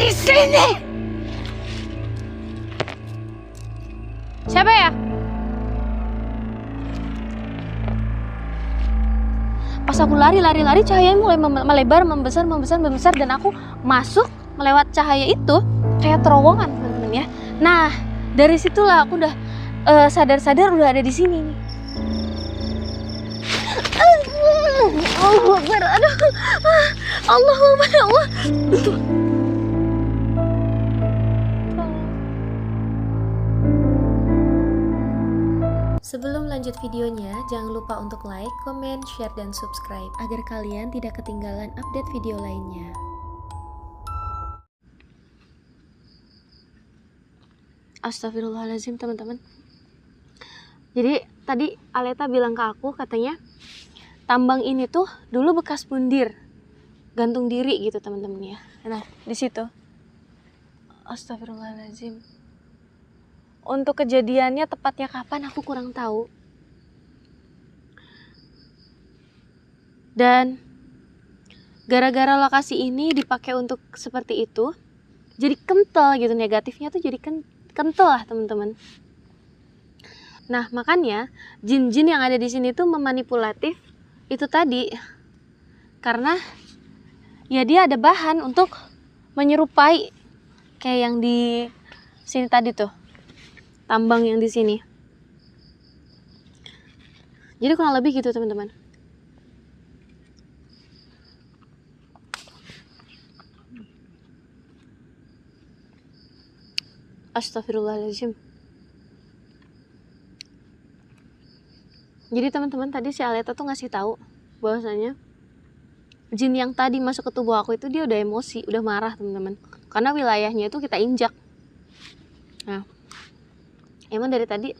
Dari sini! Siapa ya? Pas aku lari, cahayanya mulai melebar, membesar, dan aku masuk melewat cahaya itu kayak terowongan, teman-teman ya. Nah, dari situlah aku udah sadar-sadar udah ada di sini nih. Allahu Akbar, aduh, Allahu Akbar, Allah. Sebelum lanjut videonya, jangan lupa untuk like, komen, share, dan subscribe agar kalian tidak ketinggalan update video lainnya. Astagfirullahaladzim, teman-teman. Jadi tadi Aleta bilang ke aku, katanya tambang ini tuh dulu bekas bundir, gantung diri gitu, teman-teman ya. Nah, di situ. Astagfirullahaladzim. Untuk kejadiannya tepatnya kapan aku kurang tahu. Dan gara-gara lokasi ini dipakai untuk seperti itu, jadi kental gitu, negatifnya tuh jadi kental lah, teman-teman. Nah, makanya jin-jin yang ada di sini tuh memanipulatif itu tadi. Karena ya dia ada bahan untuk menyerupai kayak yang di sini tadi tuh. Tambang yang di sini. Jadi kurang lebih gitu, teman-teman. Astagfirullahaladzim. Jadi teman-teman, tadi si Aleta tuh ngasih tahu bahwasanya jin yang tadi masuk ke tubuh aku itu dia udah emosi, udah marah, teman-teman. Karena wilayahnya itu kita injak. Nah, emang dari tadi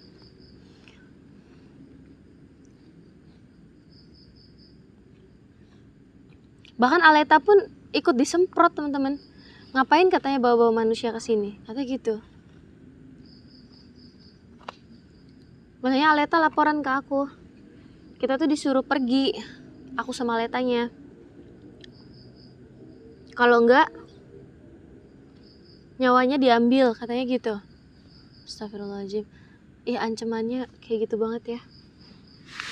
bahkan Aleta pun ikut disemprot, teman-teman. Ngapain katanya bawa-bawa manusia ke sini? Katanya gitu. Makanya Aleta laporan ke aku. Kita tuh disuruh pergi, aku sama Aletanya. Kalau enggak, nyawanya diambil, katanya gitu. Astagfirullahaladzim. Ih, ancamannya kayak gitu banget ya.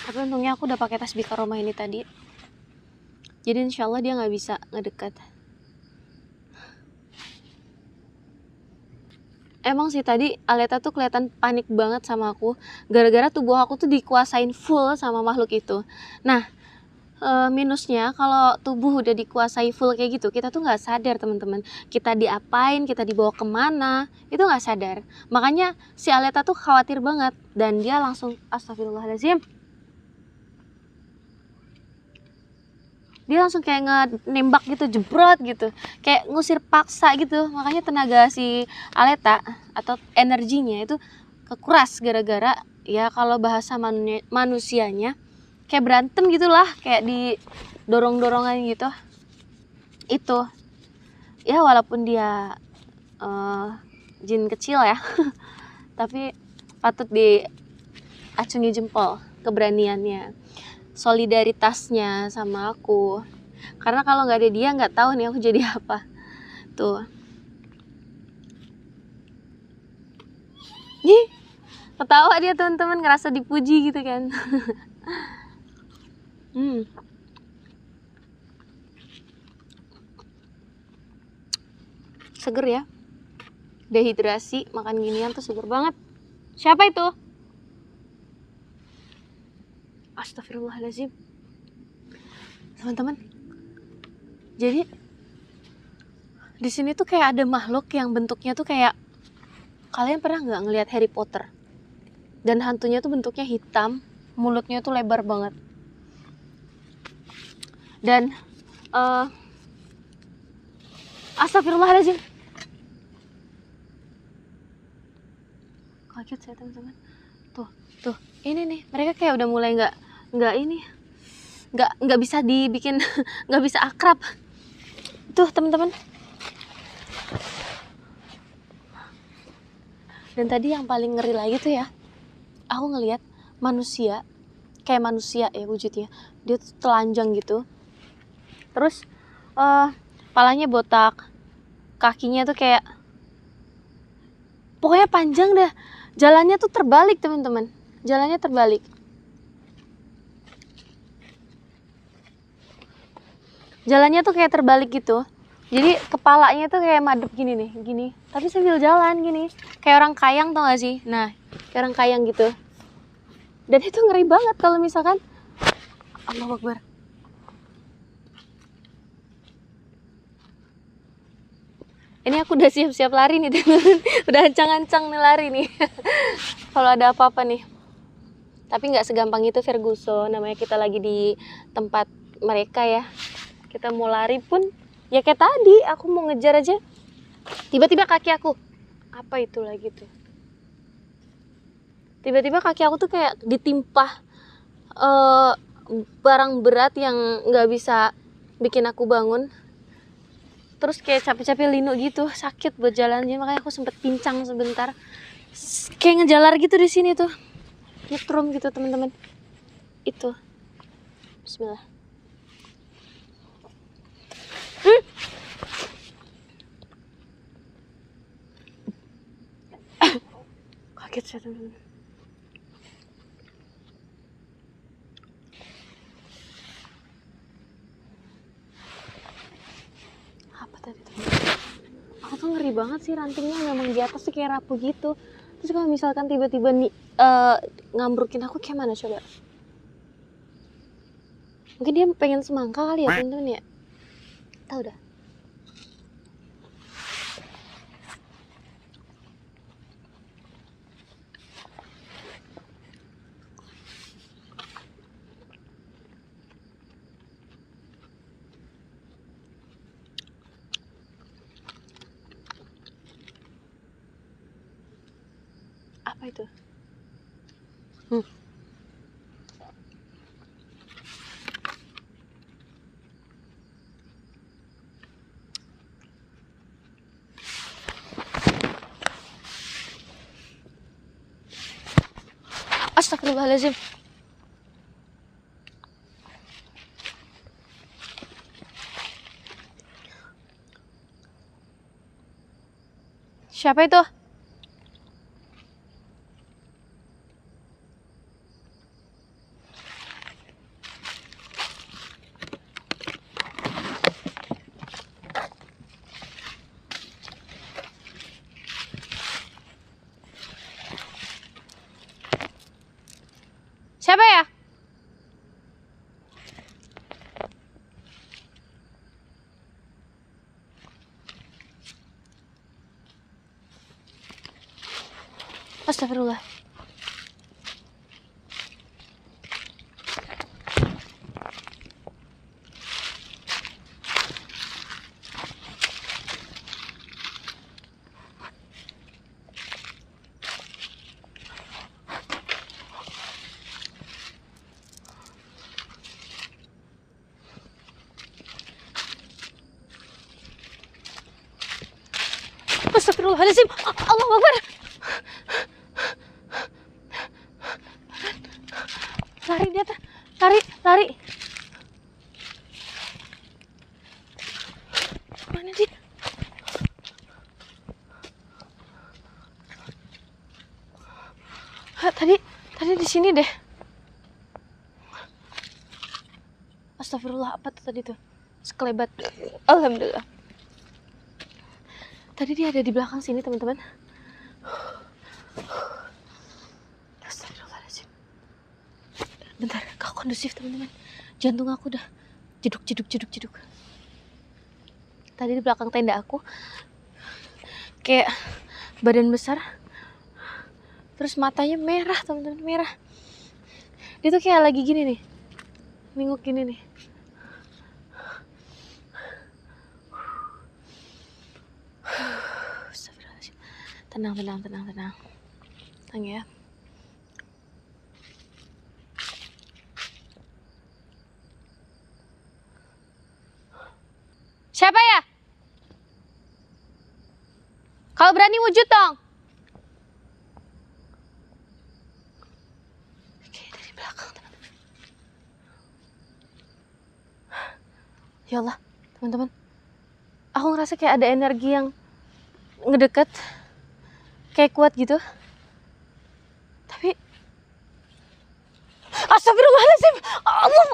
Tapi untungnya aku udah pakai tasbih karomah ini tadi. Jadi insya Allah dia nggak bisa ngedekat. Emang sih tadi Aleta tuh kelihatan panik banget sama aku. Gara-gara tubuh aku tuh dikuasain full sama makhluk itu. Nah, minusnya kalau tubuh udah dikuasai full kayak gitu, kita tuh nggak sadar, teman-teman. Kita diapain, kita dibawa kemana, itu nggak sadar. Makanya si Aleta tuh khawatir banget. Dan dia langsung, astagfirullahaladzim, dia langsung kayak nembak gitu, jebrot gitu, kayak ngusir paksa gitu. Makanya tenaga si Aleta atau energinya itu kekuras gara-gara ya kalau bahasa manusianya kayak berantem gitulah, kayak di dorong-dorongan gitu. Itu ya walaupun dia jin kecil ya tapi patut diacungi jempol keberaniannya, solidaritasnya sama aku. Karena kalau nggak ada dia nggak tahu nih aku jadi apa. Tuh. Ih, ketawa dia, teman-teman, ngerasa dipuji gitu kan. Seger ya. Dehidrasi, makan ginian tuh seger banget. Siapa itu? Astagfirullahaladzim. Teman-teman, jadi di sini tuh kayak ada makhluk yang bentuknya tuh kayak, kalian pernah nggak ngelihat Harry Potter? Dan hantunya tuh bentuknya hitam, mulutnya tuh lebar banget. Dan astagfirullahaladzim. Kaget saya, teman-teman. Tuh, ini nih, mereka kayak udah mulai nggak bisa dibikin nggak bisa akrab. Tuh, teman-teman. Dan tadi yang paling ngeri lagi tuh ya, aku ngelihat manusia, kayak manusia ya wujudnya, dia tuh telanjang gitu. Terus palanya botak, kakinya tuh kayak pokoknya panjang dah. Jalannya tuh terbalik teman-teman. Jalannya terbalik. Jalannya tuh kayak terbalik gitu. Jadi kepalanya tuh kayak madep gini nih, gini. Tapi sambil jalan gini. Kayak orang kayang tau gak sih? Nah, kayak orang kayang gitu. Dan itu ngeri banget kalau misalkan Allahu Akbar. Ini aku udah siap-siap lari nih teman-teman. Udah ancang-ancang nih lari nih. Kalau ada apa-apa nih. Tapi nggak segampang itu Ferguson. Namanya kita lagi di tempat mereka ya. Kita mau lari pun ya kayak tadi. Aku mau ngejar aja. Tiba-tiba kaki aku. Apa itu lagi tuh? Tiba-tiba kaki aku tuh kayak ditimpa barang berat yang nggak bisa bikin aku bangun. Terus kayak capek-capek linu gitu, sakit buat jalannya, makanya aku sempet pincang sebentar. Kayak ngejalar gitu di sini tuh, nyetrum gitu teman-teman. Itu, Bismillah. Kaget saya teman-teman. Apa tadi teman-teman? Aku tuh ngeri banget sih rantingnya, memang di atas tuh kayak rapuh gitu. Terus kalau misalkan tiba-tiba nih ngambrukin aku kayak mana coba? Mungkin dia pengen semangka kali ya teman-teman ya. Tahu dah. Apa itu? Astagfirullahaladzim. Siapa itu? Siapa ya? Astagfirullah. Astagfirullahaladzim. Allahu Akbar. Lari dia tuh. Lari. Mana dia? Tadi di sini deh. Astagfirullah, apa tuh tadi tuh? Sekelebat. Alhamdulillah. Tadi dia ada di belakang sini, teman-teman. Astagfirullahaladzim. Bentar, gak kondusif, teman-teman. Jantung aku udah jeduk. Tadi di belakang tenda aku kayak badan besar. Terus matanya merah, teman-teman, merah. Dia tuh kayak lagi gini nih. Nengok gini nih. Tenang ya. Siapa ya? Kalau berani wujud dong. Oke, dari belakang teman-teman. Ya Allah, teman-teman. aku ngerasa kayak ada energi yang ngedeket, kayak kuat gitu. Tapi astagfirullahaladzim, Allah.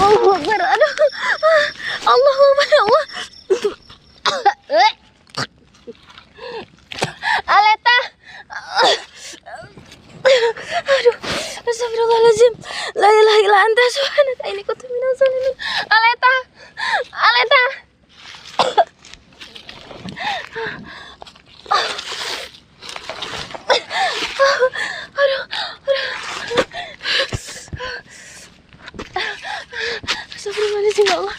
Allahu Akbar, aduh, Allahu Akbar, Allah. Aleta, aduh, astagfirullahaladzim, la ilaha illa anta subhanaka inni kuntu minaz zalimin. Aleta, Aleta. Aduh, astagfirullahaladzim, ya Allah.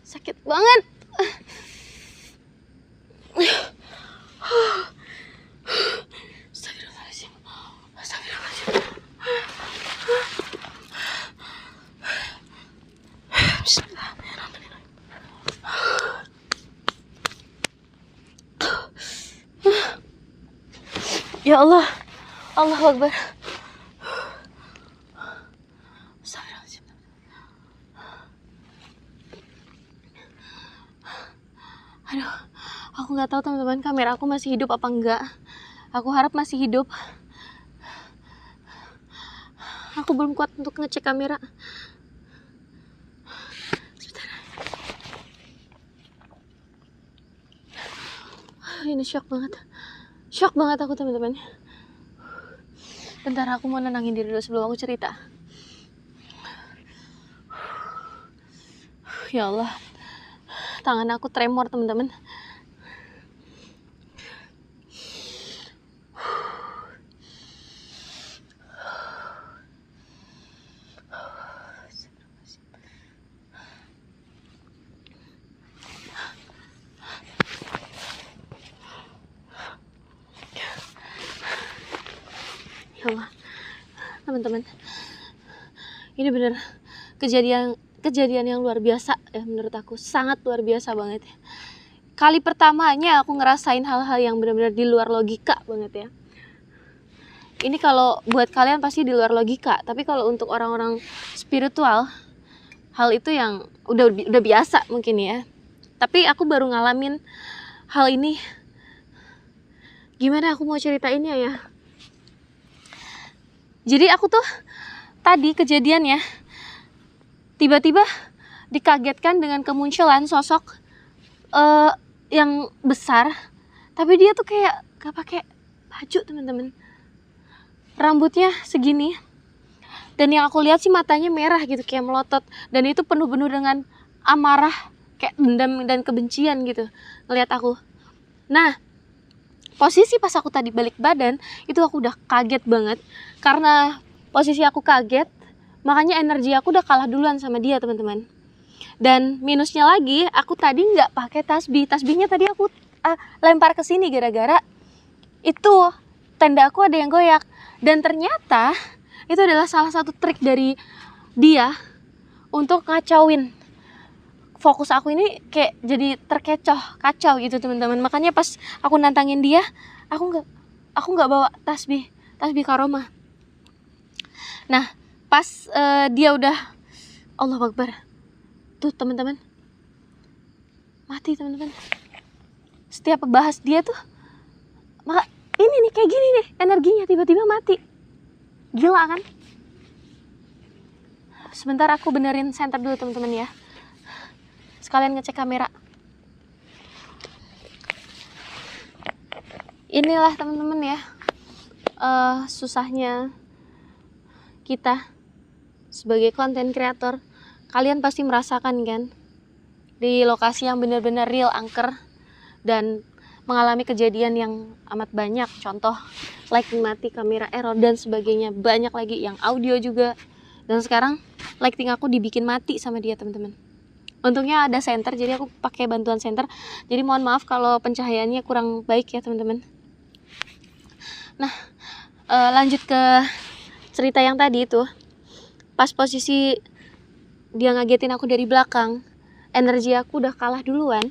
Sakit banget. Astagfirullahaladzim, astagfirullahaladzim. Bismillahirrahmanirrahim. Ya Allah, Allahu Akbar. Astagfirullahaladzim. Aduh, aku nggak tahu teman-teman, kamera aku masih hidup apa enggak. Aku harap masih hidup. Aku belum kuat untuk ngecek kamera. Sebentar. Ini shock banget. Shock banget aku teman-teman. Bentar, aku mau nenangin diri dulu sebelum aku cerita. Ya Allah, tangan aku tremor teman-teman. Ya Allah, teman-teman, ini bener kejadian yang luar biasa ya, menurut aku sangat luar biasa banget ya. Kali pertamanya aku ngerasain hal-hal yang benar-benar di luar logika banget ya. Ini kalau buat kalian pasti di luar logika, tapi kalau untuk orang-orang spiritual, hal itu yang udah biasa mungkin ya. Tapi aku baru ngalamin hal ini. Gimana aku mau ceritainnya ya? Jadi aku tuh tadi kejadiannya tiba-tiba dikagetkan dengan kemunculan sosok yang besar, tapi dia tuh kayak gak pakai baju teman-teman. Rambutnya segini, dan yang aku lihat sih matanya merah gitu kayak melotot, dan itu penuh-penuh dengan amarah, kayak dendam dan kebencian gitu ngelihat aku. Nah, posisi pas aku tadi balik badan itu aku udah kaget banget. Karena posisi aku kaget, makanya energi aku udah kalah duluan sama dia teman-teman. Dan minusnya lagi, aku tadi nggak pakai tasbih. Tasbihnya tadi aku lempar ke sini gara-gara itu tenda aku ada yang goyak. Dan ternyata itu adalah salah satu trik dari dia untuk ngacauin fokus aku ini, kayak jadi kacau gitu teman-teman. Makanya pas aku nantangin dia, aku nggak bawa tasbih karomah. Nah, pas dia udah Allahu Akbar, tuh teman-teman, mati teman-teman. Setiap bahas dia tuh, maka ini nih kayak gini nih energinya, tiba-tiba mati. Gila kan? Sebentar aku benerin senter dulu teman-teman ya. Sekalian ngecek kamera. Inilah teman-teman ya, susahnya kita sebagai konten kreator. Kalian pasti merasakan kan, di lokasi yang benar-benar real angker, dan mengalami kejadian yang amat banyak, contoh lighting mati, kamera error dan sebagainya, banyak lagi yang audio juga. Dan sekarang lighting aku dibikin mati sama dia teman-teman. Untungnya ada senter, jadi aku pakai bantuan senter. Jadi mohon maaf kalau pencahayaannya kurang baik ya teman-teman. Nah, lanjut ke cerita yang tadi itu. Pas posisi dia ngagetin aku dari belakang, energi aku udah kalah duluan.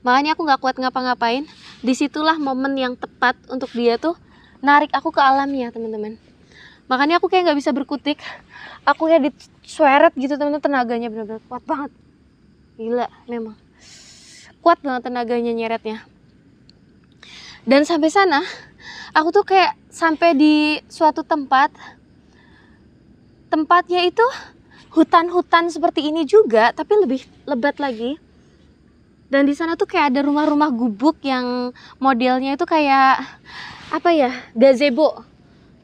Makanya aku gak kuat ngapa-ngapain. Disitulah momen yang tepat untuk dia tuh narik aku ke alamnya teman-teman. Makanya aku kayak gak bisa berkutik. Aku kayak disweret gitu teman-teman. Tenaganya benar-benar kuat banget. Gila memang. Kuat banget tenaganya nyeretnya. Dan sampai sana aku tuh kayak sampai di suatu tempat. Tempatnya itu hutan-hutan seperti ini juga, tapi lebih lebat lagi. Dan di sana tuh kayak ada rumah-rumah gubuk yang modelnya itu kayak apa ya, gazebo.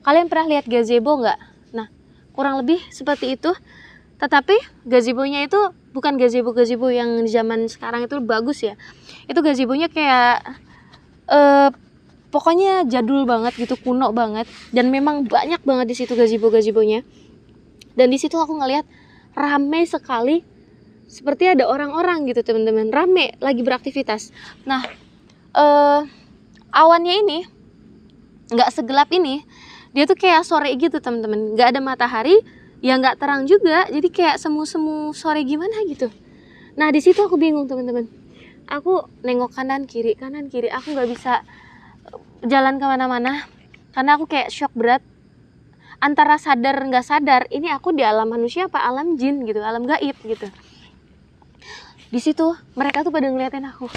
Kalian pernah lihat gazebo nggak? Nah, kurang lebih seperti itu. Tetapi gazebonya itu bukan gazebo-gazebo yang di zaman sekarang itu bagus ya. Itu gazebonya kayak pokoknya jadul banget gitu, kuno banget. Dan memang banyak banget di situ gazebo-gazebonya. Dan di situ aku ngelihat ramai sekali. Seperti ada orang-orang gitu teman-teman, rame lagi beraktivitas. Nah, awannya ini nggak segelap ini, dia tuh kayak sore gitu teman-teman, nggak ada matahari, ya nggak terang juga, jadi kayak semu-semu sore gimana gitu. Nah di situ aku bingung teman-teman, aku nengok kanan kiri, aku nggak bisa jalan kemana-mana karena aku kayak shock berat, antara sadar nggak sadar, ini aku di alam manusia apa alam jin gitu, alam gaib gitu. Di situ mereka tuh pada ngeliatin aku.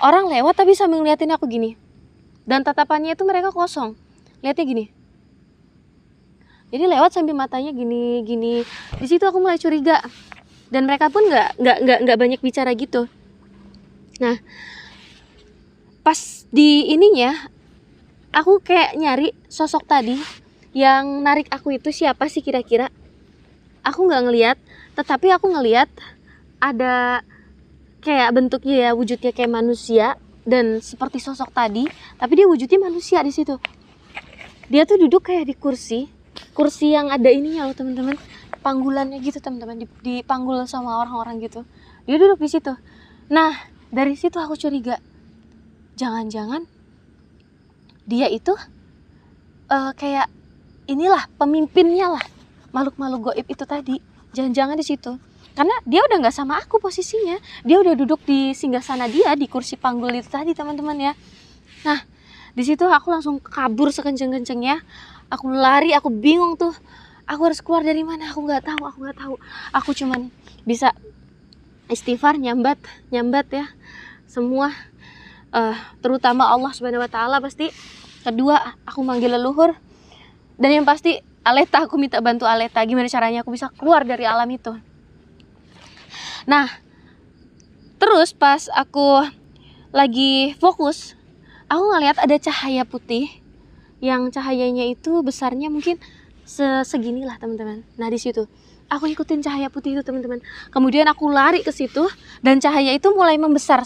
Orang lewat tapi sambil ngeliatin aku gini. Dan tatapannya itu mereka kosong. Lihatnya gini. Jadi lewat sambil matanya gini. Di situ aku mulai curiga. Dan mereka pun nggak banyak bicara gitu. Nah, pas di ininya, aku kayak nyari sosok tadi yang narik aku itu siapa sih kira-kira. Aku nggak ngeliat, tetapi aku ngeliat ada kayak bentuknya ya, wujudnya kayak manusia dan seperti sosok tadi, tapi dia wujudnya manusia di situ. Dia tuh duduk kayak di kursi yang ada ininya loh teman-teman, panggulannya gitu teman-teman, dipanggul sama orang-orang gitu. Dia duduk di situ. Nah dari situ aku curiga, jangan-jangan dia itu kayak inilah pemimpinnya lah, makhluk-makhluk gaib itu tadi. Jangan-jangan di situ. Karena dia udah nggak sama aku posisinya, dia udah duduk di singgasana dia di kursi panggul itu tadi teman-teman ya. Nah di situ aku langsung kabur sekenceng-kencengnya, aku lari, aku bingung tuh, aku harus keluar dari mana, aku nggak tahu. Aku cuman bisa istighfar, nyambat ya semua, terutama Allah Subhanahu Wa Taala pasti. Kedua aku manggil leluhur, dan yang pasti Aleta, aku minta bantu Aleta gimana caranya aku bisa keluar dari alam itu. Nah, terus pas aku lagi fokus, aku ngeliat ada cahaya putih yang cahayanya itu besarnya mungkin segini lah teman-teman. Nah di situ aku ikutin cahaya putih itu teman-teman. Kemudian aku lari ke situ dan cahaya itu mulai membesar.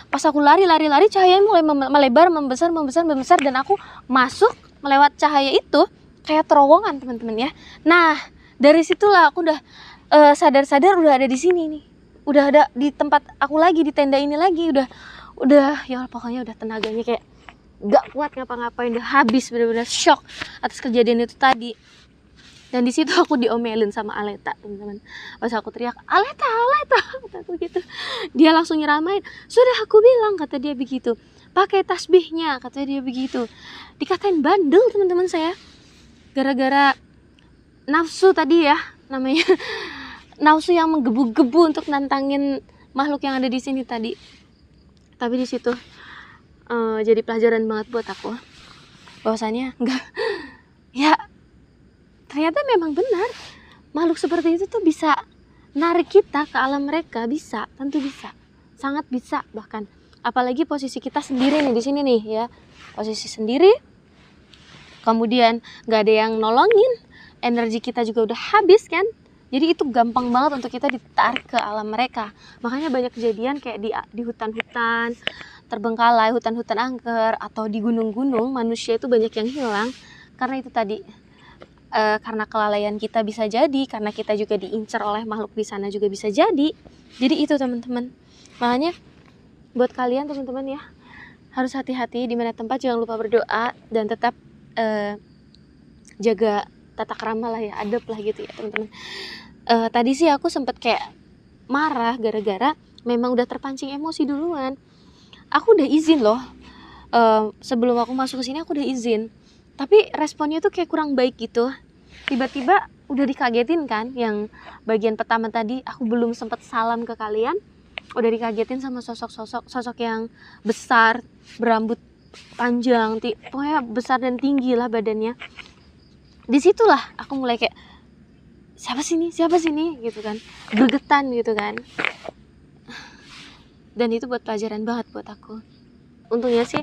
Pas aku lari, cahayanya mulai melebar, membesar dan aku masuk melewat cahaya itu kayak terowongan teman-teman ya. Nah dari situlah aku udah sadar udah ada di sini nih. Udah ada di tempat aku lagi, di tenda ini lagi, udah ya pokoknya udah tenaganya kayak gak kuat ngapa-ngapain, udah habis, bener-bener shock atas kejadian itu tadi. Dan di situ aku diomelin sama Aleta teman-teman. Pas aku teriak Aleta kata aku gitu, dia langsung nyeramain. Sudah aku bilang, kata dia begitu, pakai tasbihnya, kata dia begitu. Dikatain bandel teman-teman saya, gara-gara nafsu tadi ya namanya. Nafsu yang menggebu-gebu untuk nantangin makhluk yang ada di sini tadi. Tapi di situ jadi pelajaran banget buat aku, bahwasannya enggak ya, ternyata memang benar makhluk seperti itu tuh bisa narik kita ke alam mereka. Bisa, tentu bisa, sangat bisa. Bahkan apalagi posisi kita sendiri nih di sini nih ya, posisi sendiri, kemudian nggak ada yang nolongin, energi kita juga udah habis kan. Jadi itu gampang banget untuk kita ditarik ke alam mereka. Makanya banyak kejadian kayak di hutan-hutan, terbengkalai, hutan-hutan angker, atau di gunung-gunung manusia itu banyak yang hilang karena itu tadi, karena kelalaian kita bisa jadi, karena kita juga diincar oleh makhluk di sana juga bisa jadi. Jadi itu teman-teman, makanya buat kalian teman-teman ya, harus hati-hati di mana tempat, jangan lupa berdoa dan tetap jaga tata krama lah ya, adab lah gitu ya teman-teman. Tadi sih aku sempet kayak marah gara-gara memang udah terpancing emosi duluan. Aku udah izin loh, sebelum aku masuk ke sini aku udah izin, tapi responnya tuh kayak kurang baik gitu. Tiba-tiba udah dikagetin kan, yang bagian pertama tadi aku belum sempet salam ke kalian, udah dikagetin sama sosok yang besar, berambut panjang, pokoknya besar dan tinggi lah badannya. Disitulah aku mulai kayak siapa sih ini gitu kan, gregetan gitu kan. Dan itu buat pelajaran banget buat aku. Untungnya sih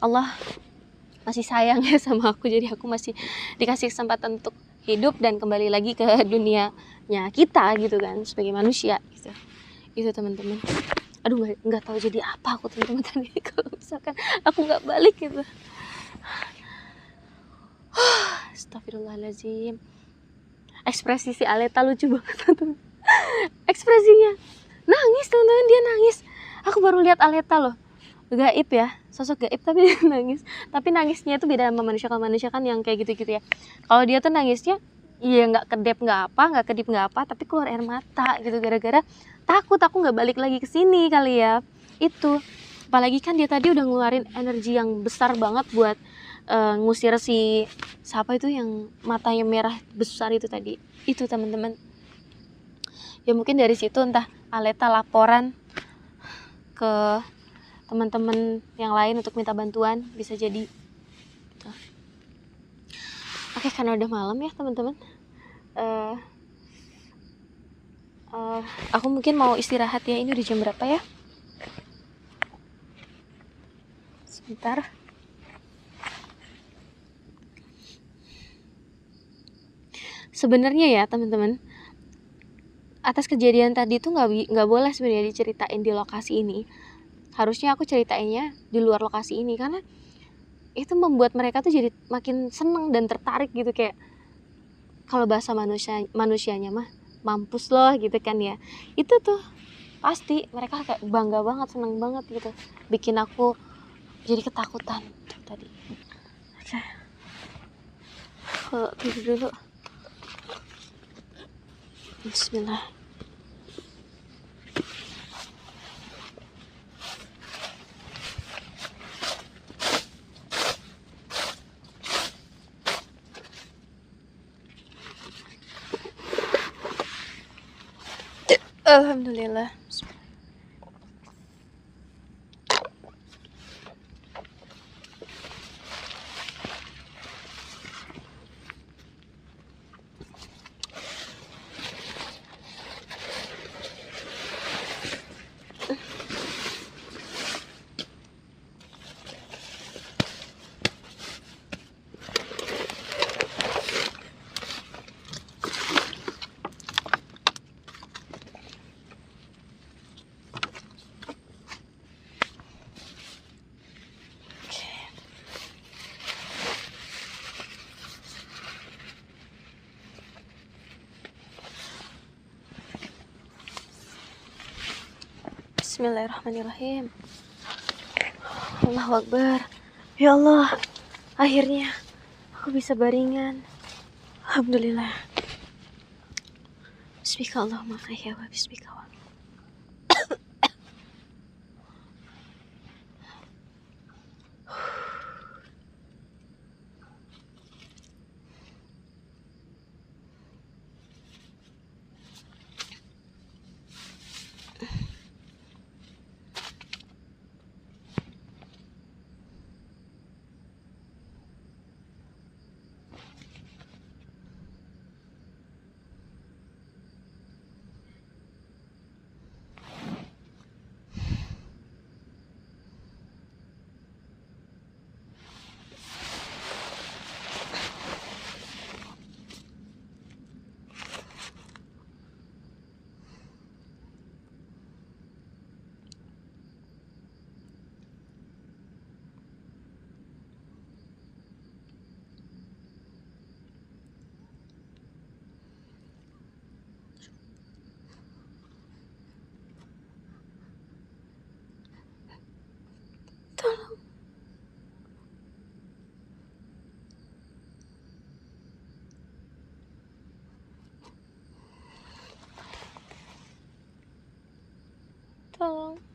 Allah masih sayang ya sama aku, jadi aku masih dikasih kesempatan untuk hidup dan kembali lagi ke dunianya kita gitu kan, sebagai manusia gitu. Itu teman-teman. Aduh, nggak tahu jadi apa aku teman-teman tadi kalau misalkan aku nggak balik gitu. Astagfirullahaladzim. Ekspresi si Aleta lucu banget teman-teman. Ekspresinya nangis teman-teman, dia nangis. Aku baru lihat Aleta loh, gaib ya, sosok gaib tapi dia nangis. Tapi nangisnya itu beda sama manusia. Kalau manusia kan yang kayak gitu-gitu ya. Kalau dia tuh nangisnya iya nggak kedip nggak apa, tapi keluar air mata gitu gara-gara takut aku nggak balik lagi ke sini kali ya. Itu apalagi kan dia tadi udah ngeluarin energi yang besar banget buat ngusir si siapa itu yang matanya merah besar itu tadi. Itu teman-teman, ya mungkin dari situ entah Aleta laporan ke teman-teman yang lain untuk minta bantuan, bisa jadi gitu. Oke, karena udah malam ya teman-teman, aku mungkin mau istirahat ya. Ini udah jam berapa ya, sebentar. Sebenarnya ya teman-teman, atas kejadian tadi tuh nggak boleh sebenarnya diceritain di lokasi ini. Harusnya aku ceritainnya di luar lokasi ini, karena itu membuat mereka tuh jadi makin seneng dan tertarik gitu. Kayak kalau bahasa manusianya mah mampus loh gitu kan ya. Itu tuh pasti mereka kayak bangga banget, seneng banget gitu, bikin aku jadi ketakutan tuh tadi. Oke, tidur dulu. Bismillah. Alhamdulillah. Bismillahirrahmanirrahim. Allahu Akbar. Ya Allah, akhirnya aku bisa baringan. Alhamdulillah. Bismika Allahumma ahya wa bismika wa Tolong.